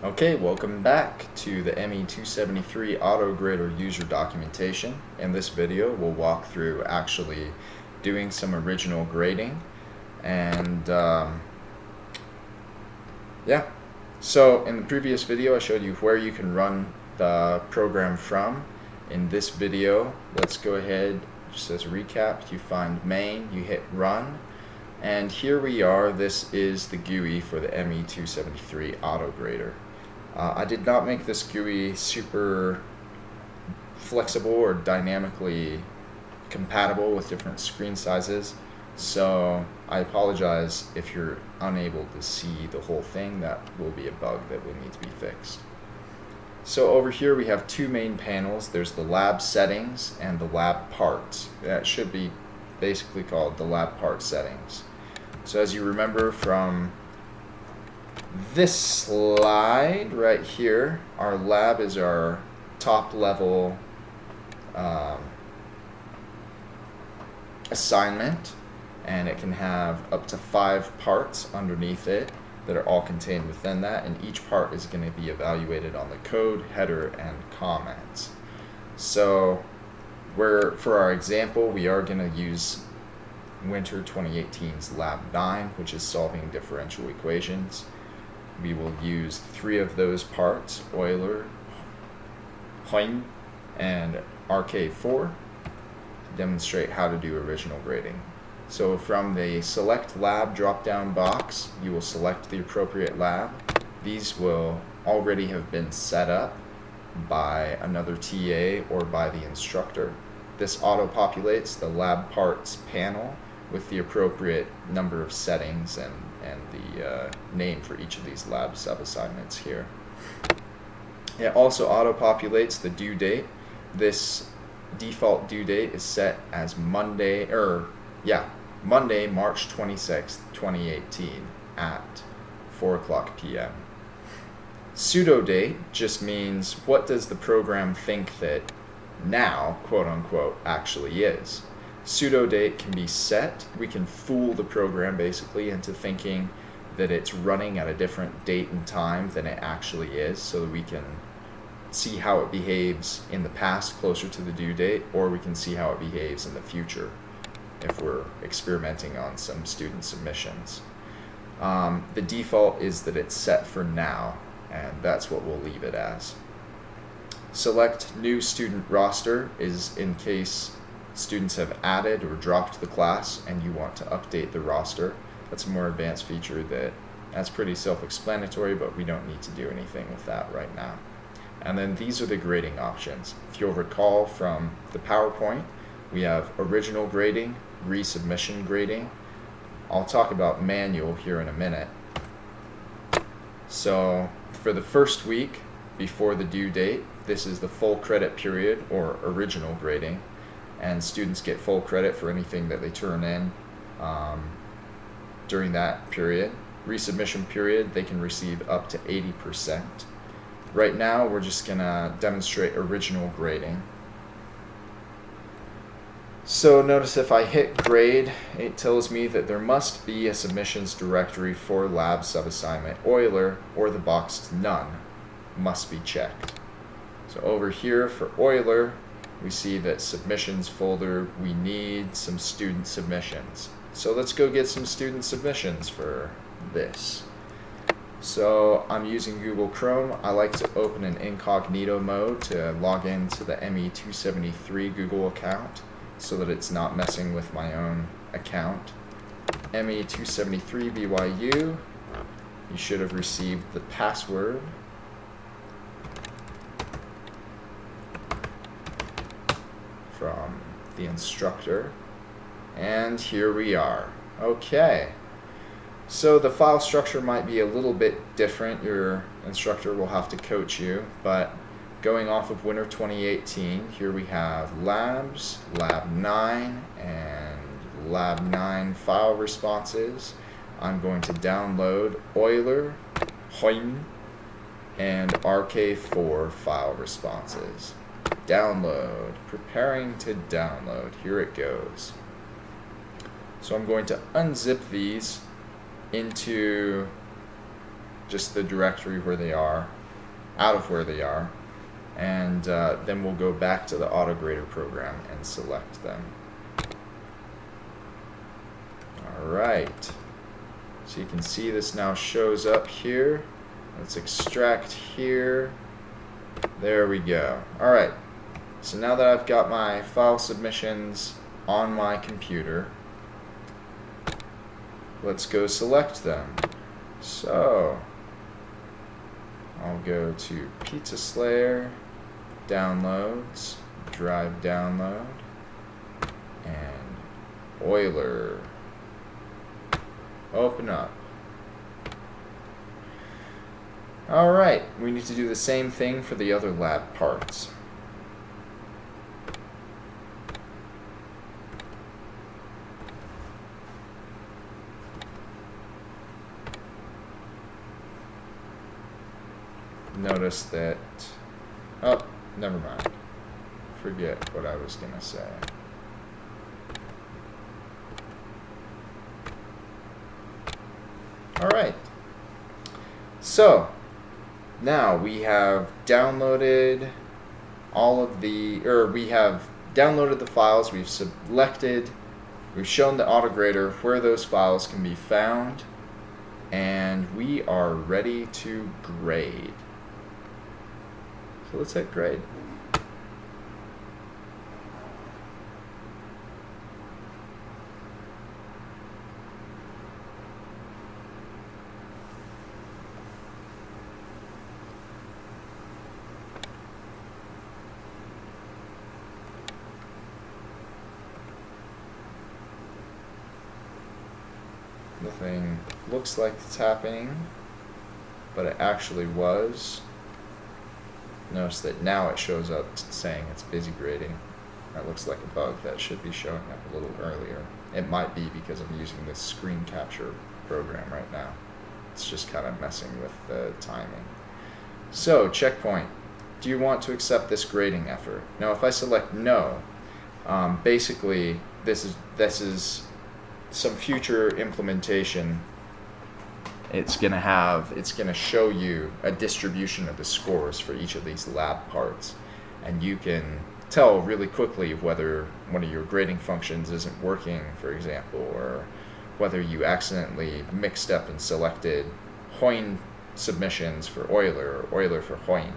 Okay, welcome back to the ME273 autograder user documentation. In this video, we'll walk through actually doing some original grading. And yeah, so in the previous video, I showed you where you can run the program from. In this video, let's go ahead, just as a recap, you find main, you hit run. And here we are. This is the GUI for the ME273 autograder. I did not make this GUI super flexible or dynamically compatible with different screen sizes, so I apologize if you're unable to see the whole thing. That will be a bug that will need to be fixed. So over here we have two main panels. There's the lab settings and the lab parts. That should be basically called the lab part settings. So as you remember from this slide right here, our lab is our top level assignment, and it can have up to 5 parts underneath it that are all contained within that, and each part is going to be evaluated on the code, header, and comments. So for our example, we are going to use Winter 2018's Lab 9, which is solving differential equations. We will use 3 of those parts, Euler, Heim, and RK4, to demonstrate how to do original grading. So from the Select Lab drop-down box, you will select the appropriate lab. These will already have been set up by another TA or by the instructor. This auto-populates the lab parts panel with the appropriate number of settings and the name for each of these lab sub-assignments here. It also auto-populates the due date. This default due date is set as Monday, March 26th, 2018 at 4:00 p.m. Pseudo date just means what does the program think that now, quote unquote, actually is. Pseudo date can be set. We can fool the program basically into thinking that it's running at a different date and time than it actually is, so that we can see how it behaves in the past closer to the due date, or we can see how it behaves in the future if we're experimenting on some student submissions. The default is that it's set for now, and that's what we'll leave it as. Select new student roster is in case students have added or dropped the class and you want to update the roster. That's a more advanced feature that's pretty self-explanatory, but we don't need to do anything with that right now. And then these are the grading options. If you'll recall from the PowerPoint, we have original grading, resubmission grading. I'll talk about manual here in a minute. So for the first week before the due date, this is the full credit period or original grading, and students get full credit for anything that they turn in during that period. Resubmission period, they can receive up to 80%. Right now, we're just going to demonstrate original grading. So notice if I hit grade, it tells me that there must be a submissions directory for lab subassignment Euler, or the boxed none must be checked. So over here for Euler, we see that submissions folder, we need some student submissions. So let's go get some student submissions for this. So I'm using Google Chrome. I like to open in incognito mode to log into the ME273 Google account so that it's not messing with my own account. ME273 BYU, you should have received the password. From the instructor, and here we are. Okay, so the file structure might be a little bit different. Your instructor will have to coach you, but going off of Winter 2018, here we have labs, Lab 9, and Lab 9 file responses. I'm going to download Euler, Heim, and RK4 file responses. Download, preparing to download, here it goes. So I'm going to unzip these into just the directory where they are, out of where they are, and then we'll go back to the autograder program and select them. Alright, so you can see this now shows up here. Let's extract here. There we go. Alright, so now that I've got my file submissions on my computer, let's go select them. So I'll go to Pizza Slayer, Downloads, Drive Download, and Euler. Open up. Alright, we need to do the same thing for the other lab parts. Notice that, oh, never mind. Forget what I was going to say. Alright, so now we have downloaded we have downloaded the files, we've selected, we've shown the autograder where those files can be found, and we are ready to grade. So let's hit grade. Nothing looks like it's happening, but it actually was. Notice that now it shows up saying it's busy grading. That looks like a bug. That should be showing up a little earlier. It might be because I'm using this screen capture program right now. It's just kind of messing with the timing. So, checkpoint. Do you want to accept this grading effort? Now, if I select no, basically this is some future implementation. It's gonna show you a distribution of the scores for each of these lab parts, and you can tell really quickly whether one of your grading functions isn't working, for example, or whether you accidentally mixed up and selected Hoyne submissions for Euler or Euler for Hoyne,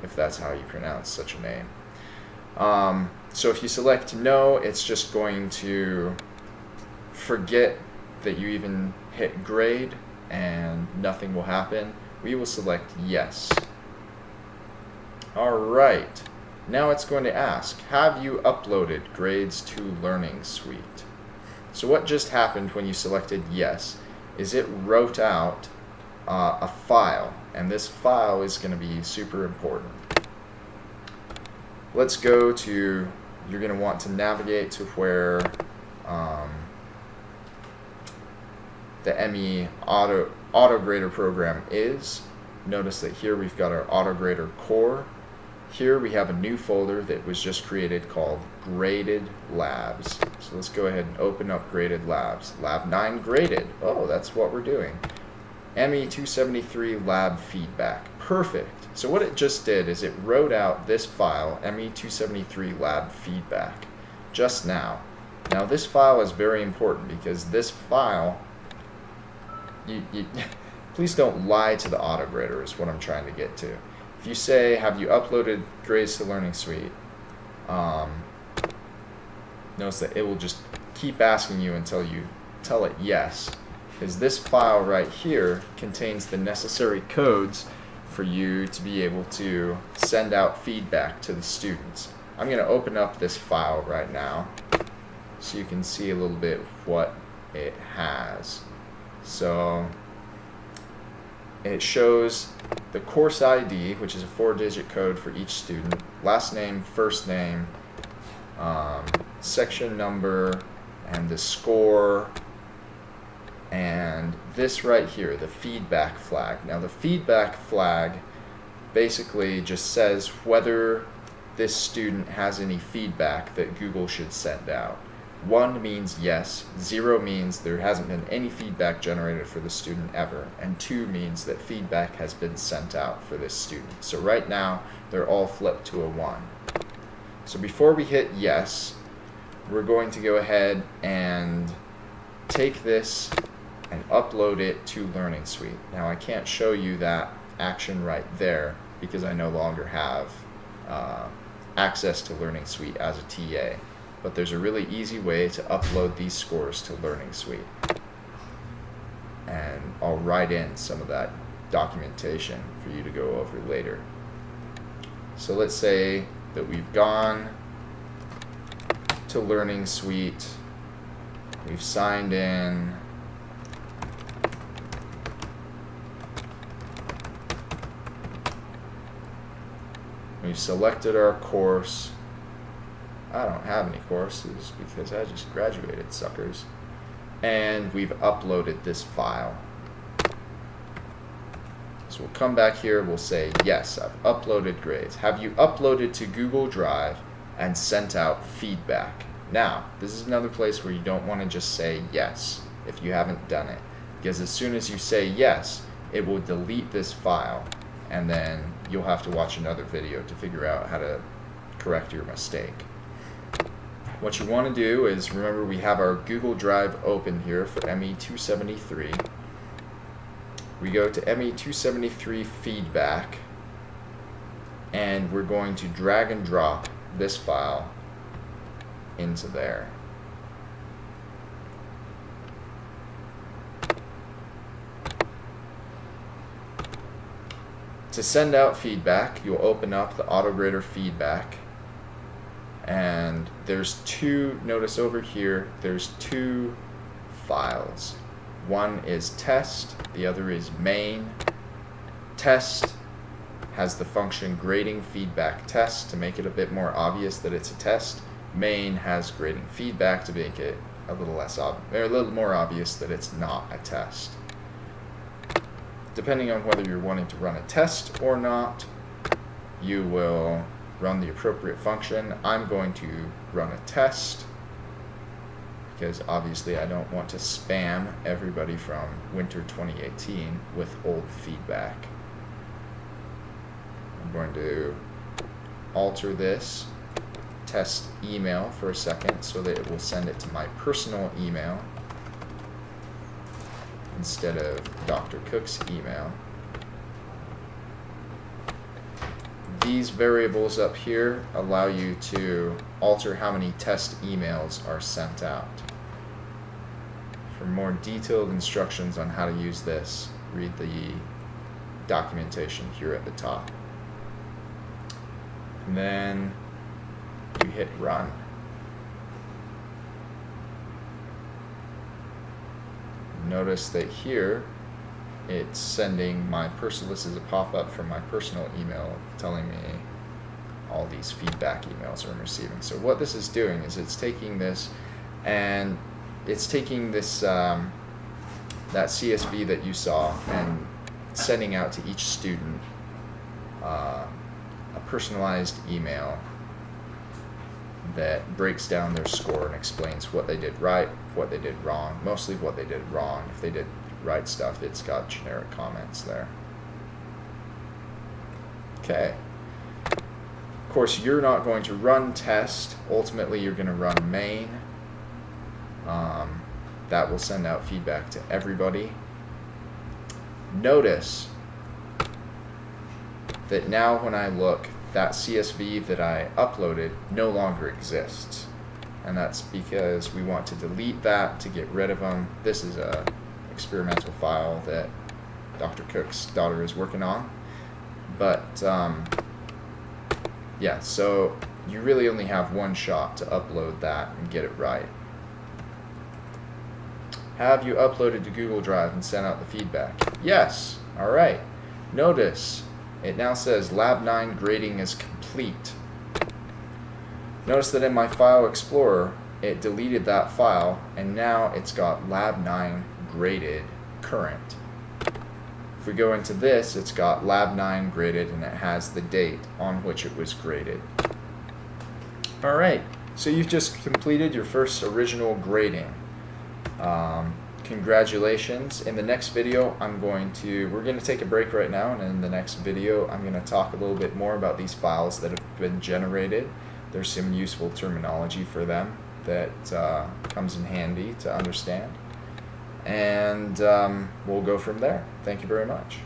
if that's how you pronounce such a name. So if you select no, it's just going to forget that you even hit grade and nothing will happen. We will select yes. Alright, now it's going to ask, have you uploaded grades to Learning Suite? So what just happened when you selected yes is it wrote out a file, and this file is going to be super important. Let's go to, you're going to want to navigate to where the ME autograder program is. Notice that here we've got our autograder core. Here we have a new folder that was just created called Graded Labs. So let's go ahead and open up Graded Labs. Lab 9 graded. Oh, that's what we're doing. ME273 lab feedback. Perfect. So what it just did is it wrote out this file, ME273 lab feedback, just now. Now this file is very important because this file, please don't lie to the autograder is what I'm trying to get to. If you say, have you uploaded grades to Learning Suite, notice that it will just keep asking you until you tell it yes, because this file right here contains the necessary codes for you to be able to send out feedback to the students. I'm going to open up this file right now so you can see a little bit what it has. So it shows the course ID, which is a 4-digit code for each student, last name, first name, section number, and the score, and this right here, the feedback flag. Now the feedback flag basically just says whether this student has any feedback that Google should send out. 1 means yes, 0 means there hasn't been any feedback generated for the student ever, and 2 means that feedback has been sent out for this student. So right now, they're all flipped to a 1. So before we hit yes, we're going to go ahead and take this and upload it to Learning Suite. Now I can't show you that action right there because I no longer have access to Learning Suite as a TA. But there's a really easy way to upload these scores to Learning Suite. And I'll write in some of that documentation for you to go over later. So let's say that we've gone to Learning Suite, we've signed in, we've selected our course. I don't have any courses because I just graduated, suckers. And we've uploaded this file. So we'll come back here, we'll say, yes, I've uploaded grades. Have you uploaded to Google Drive and sent out feedback? Now, this is another place where you don't want to just say yes if you haven't done it. Because as soon as you say yes, it will delete this file. And then you'll have to watch another video to figure out how to correct your mistake. What you want to do is, remember we have our Google Drive open here for ME273. We go to ME273 feedback, and we're going to drag and drop this file into there. To send out feedback, you'll open up the autograder feedback, and there's two, notice over here, there's two files. One is test, the other is main. Test has the function grading feedback test to make it a bit more obvious that it's a test. Main has grading feedback to make it a little less or a little more obvious that it's not a test. Depending on whether you're wanting to run a test or not, you will run the appropriate function. I'm going to run a test because obviously I don't want to spam everybody from winter 2018 with old feedback. I'm going to alter this test email for a second so that it will send it to my personal email instead of Dr. Cook's email. These variables up here allow you to alter how many test emails are sent out. For more detailed instructions on how to use this, read the documentation here at the top. And then you hit run. Notice that here it's sending my personal, this is a pop-up from my personal email telling me all these feedback emails I'm receiving. So what this is doing is it's taking this and it's taking this that CSV that you saw and sending out to each student a personalized email that breaks down their score and explains what they did right, what they did wrong, mostly what they did wrong. If they did right stuff, it's got generic comments there. Okay. Of course, you're not going to run test. Ultimately, you're going to run main. That will send out feedback to everybody. Notice that now when I look, that CSV that I uploaded no longer exists. And that's because we want to delete that to get rid of them. This is a experimental file that Dr. Cook's daughter is working on. But yeah, so you really only have one shot to upload that and get it right. Have you uploaded to Google Drive and sent out the feedback? Yes. All right. Notice it now says Lab 9 grading is complete. Notice that in my File Explorer, it deleted that file, and now it's got Lab 9 graded current. If we go into this, it's got Lab 9 graded, and it has the date on which it was graded. All right. So you've just completed your first original grading. Congratulations. In the next video, we're going to take a break right now, and in the next video, I'm going to talk a little bit more about these files that have been generated. There's some useful terminology for them that comes in handy to understand. And we'll go from there. Thank you very much.